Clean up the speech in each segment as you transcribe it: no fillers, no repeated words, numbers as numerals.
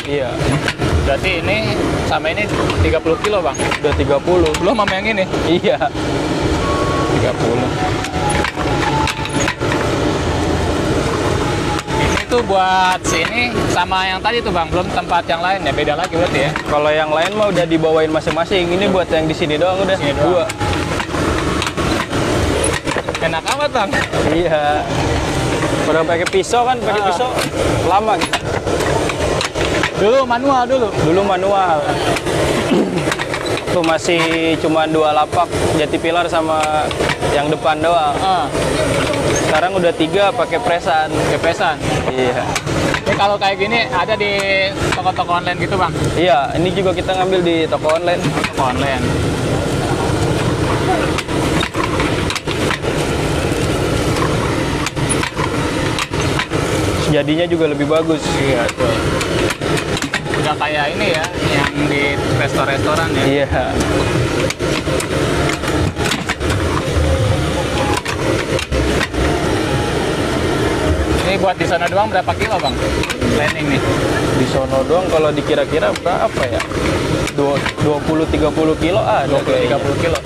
Iya. Berarti ini sama ini 30 kilo bang. Udah 30. Belum sama yang ini. Iya. 30. Ini tuh buat sini sama yang tadi tuh bang. Belum tempat yang lain ya, beda lagi berarti ya. Kalau yang lain mah udah dibawain masing-masing. Ini buat yang di sini doang udah. Sini doang. Dua. Enak amat bang. Iya. Pada pakai pisau kan, pakai pisau lama gitu. Dulu manual dulu. Dulu manual. Tuh masih cuma 2 lapak jati pilar sama yang depan doang. Sekarang udah 3 pakai presan. Kepesan. Iya. Ini kalau kayak gini ada di toko-toko online gitu bang. Iya, ini juga kita ngambil di toko online. Toko online. Jadinya juga lebih bagus. Iya tuh. Udah kayak ini ya, yang di restoran ya. Iya. Ini buat di sana doang berapa kilo bang? Planning nih. Di sono doang kalau dikira-kira berapa ya? 20-30 kilo ada. 20-30 kilo.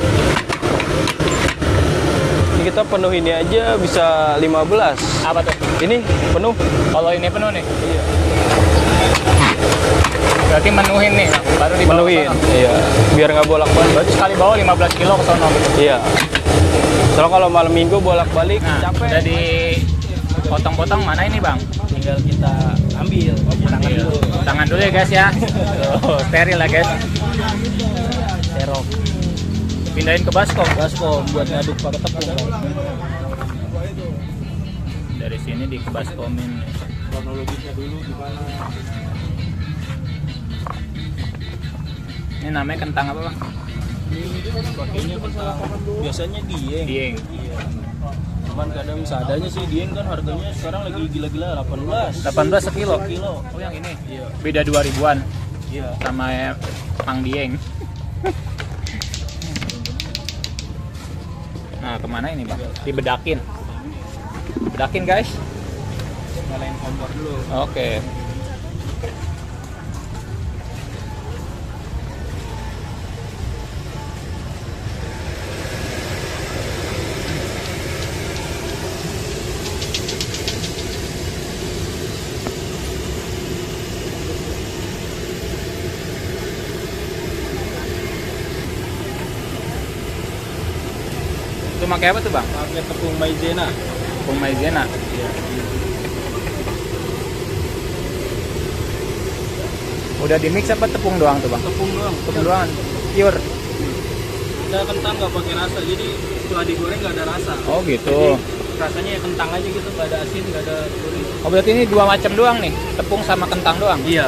Ini kita penuh ini aja bisa 15. Apa tuh? Ini penuh. Kalau ini penuh nih. Iya. Berarti menuhin nih, Bang. Baru dibawa Penuhin. ke sono. Iya. Biar nggak bolak-balik. Berarti sekali bawa 15 kilo ke sono. Iya. Soalnya kalau malam minggu bolak-balik Nah, capek. udah di potong-potong mana ini bang? Tinggal kita ambil tangan dulu. Tangan dulu ya guys ya. Oh, steril lah guys. Serok. Pindahin ke baskom. Baskom buat ngaduk pakai tepung. Dari sini di baskomin. Kronologisnya dulu gimana? Ini namanya kentang apa bang? Pakainya biasanya dieng. Dieng. Iya. Cuman kadang seadanya sih dieng kan harganya sekarang lagi gila-gila 18. 18 sekilo. Kilo. Oh yang ini? Iya. Beda 2000-an Iya. sama Pang Dieng. Nah kemana ini bang? Dibedakin. Bedakin guys. Nyalain kompor dulu. Oke. Itu pakai apa tuh bang? Pakai tepung maizena. Tepung maizena. Iya. Udah di mix apa tepung doang tuh bang? Tepung doang. Tepung doang. Pure. Kita kentang nggak pakai rasa, jadi setelah digoreng nggak ada rasa. Oh gitu. Jadi, rasanya ya kentang aja gitu, nggak ada asin, nggak ada gurih. Oh berarti ini dua macam doang nih, tepung sama kentang doang. Iya.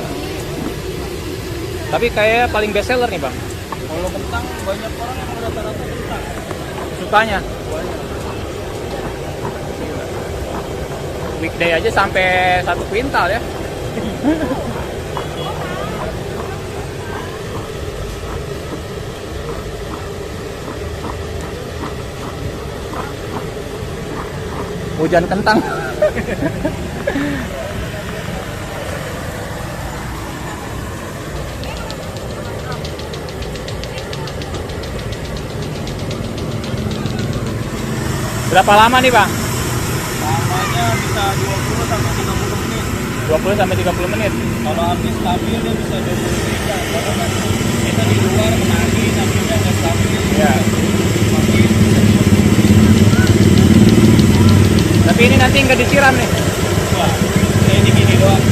Tapi kayak paling best seller nih bang. Kalau kentang banyak orang yang rata-rata kentang. Sukanya. Weekday aja sampai 1 kuintal ya. Hujan kentang. Berapa lama nih bang? Lamanya bisa 20 sampai 30 menit. 20 sampai 30 menit. Kalau api stabil dia bisa 20 menit. Karena kan kita di luar menagi, apinya nggak stabil. Ya. Tapi ini nanti nggak disiram nih. Wah, kayak gini doang.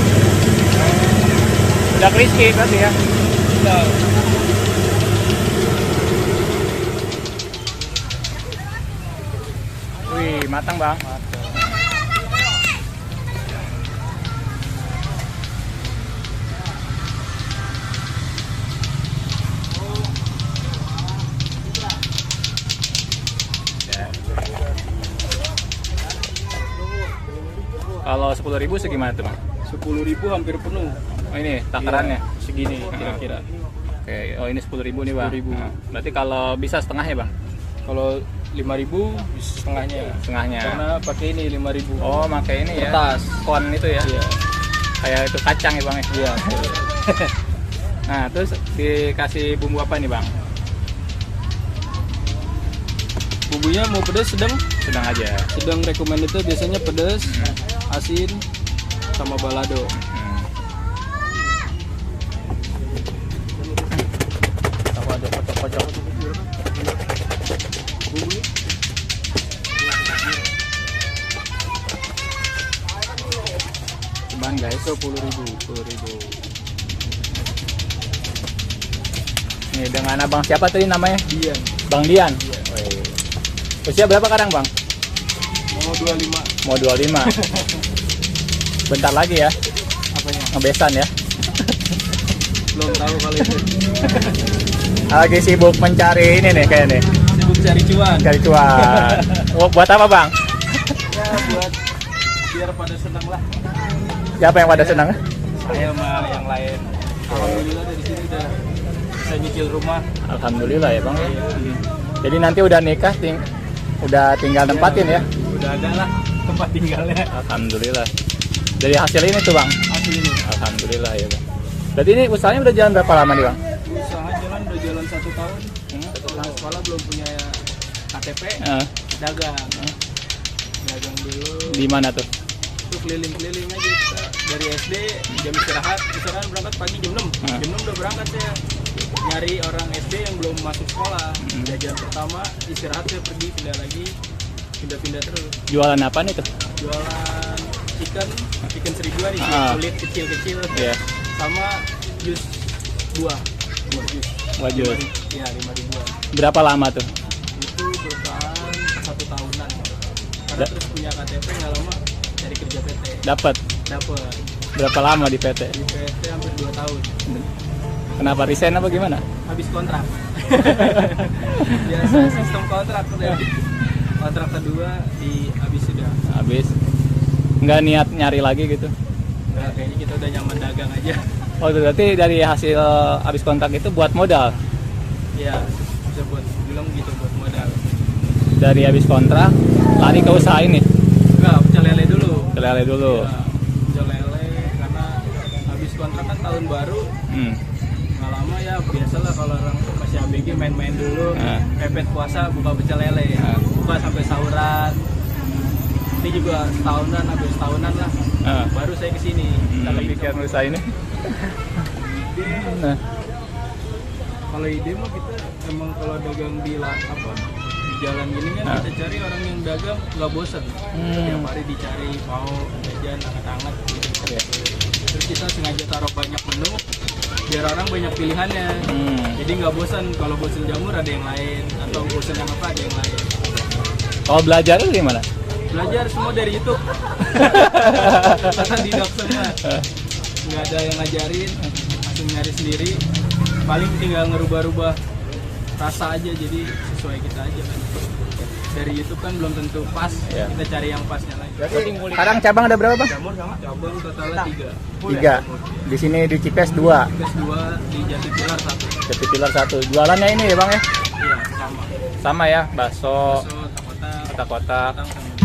Udah crispy berarti ya. Udah. Wih, matang bang. Kalau 10.000 segimana tuh bang? 10.000 hampir penuh. Oh ini takarannya. Iya, segini kira-kira. Oke, oh ini 10.000 nih bang. 10.000. Nah, berarti kalau bisa setengah ya bang? Kalau 5.000 setengahnya. Setengahnya. Karena pakai ini 5.000. Oh, pakai ini ya. Kertas. Kon itu ya. Iya. Kayak itu kacang ya bang ya? Iya. Nah terus dikasih bumbu apa nih bang? Bumbunya mau pedas sedang? Sedang aja. Sedang recommended itu biasanya pedas, asin, sama balado. Sama aja kocok-kocok. Cuman guys, 10.000. Nih dengan abang siapa tadi namanya? Dian. Bang Dian. Usia berapa kadang bang? Mau 25. Mau 25. Bentar lagi ya, Apanya? ngebesan ya. Belum tahu kali itu. Lagi sibuk mencari ini nih kayak nih. Sibuk cari cuan. Cari cuan. Buat apa bang? Ya buat biar pada senang lah. Siapa yang pada senang? Saya sama yang lain. Alhamdulillah dari sini udah bisa nyicil rumah. Alhamdulillah ya bang. Jadi nanti udah nikah, udah tinggal nempatin ya? Udah ada lah tempat tinggalnya. Alhamdulillah. Dari hasil ini tuh bang? Hasil ini. Alhamdulillah ya bang. Berarti ini usahanya udah jalan berapa lama nih bang? Usaha jalan udah jalan 1 tahun. Setelah sekolah belum punya KTP. Dagang. Dagang dulu. Di mana tuh? Tuh keliling-keliling aja kita. Dari SD jam istirahat berangkat pagi jam 6. Jam 6 udah berangkat saya. Nyari orang SD yang belum masuk sekolah. Jajan pertama istirahat saya pergi pindah lagi. Pindah-pindah terus. Jualan apa nih tuh? Jualan chicken seribuan isi kulit kecil-kecil. Iya. Sama jus buah jus. Buah jus. Iya 5.000-an. Berapa lama tuh? Itu bertahan 1 tahunan. Karena terus punya KTP nggak lama cari kerja PT. Dapat. Berapa lama di PT? Di PT hampir 2 tahun. Kenapa resign apa gimana? Habis kontrak. Biasa sistem kontrak udah. Kontrak kedua habis sudah. Habis. Nggak niat nyari lagi gitu? Nah, kayaknya kita udah nyaman dagang aja. Oh berarti dari hasil habis kontrak itu buat modal? Iya, bisa buat bilang gitu buat modal. Dari habis kontrak lari ke usaha ini? Enggak, pecel lele dulu. Pecel lele dulu. Ya, pecel lele karena habis kontrak kan tahun baru. Nggak lama ya biasalah kalau orang masih ABG main-main dulu. Pepet puasa buka pecel lele. Buka sampai sahuran. Ini juga habis tahunan lah. Baru saya kesini. Kalau pikir usaha ini? Nah. Kalau ide mah kita emang kalau dagang di jalan gini kan kita cari orang yang dagang nggak bosan. Tiap hari dicari mau jajan hangat-hangat gitu. Terus kita sengaja taruh banyak menu biar orang banyak pilihannya. Jadi nggak bosan. Kalau bosan jamur ada yang lain atau bosan yang apa ada yang lain. Kalau belajar itu gimana? Belajar semua dari YouTube. Tidak semua. Nggak ada yang ngajarin, langsung nyari sendiri. Paling tinggal ngerubah-rubah rasa aja, jadi sesuai kita aja kan. Dari YouTube kan belum tentu pas, kita cari yang pasnya lagi. Sekarang cabang ada berapa bang? Cabang totalnya 3. 3. Di sini di Cipes 2. Cipes 2, di Jatipilar 1. Jatipilar 1. Jualannya ini ya bang ya? Iya, sama. Sama ya, bakso, Bakso, kotak-kotak. kentang,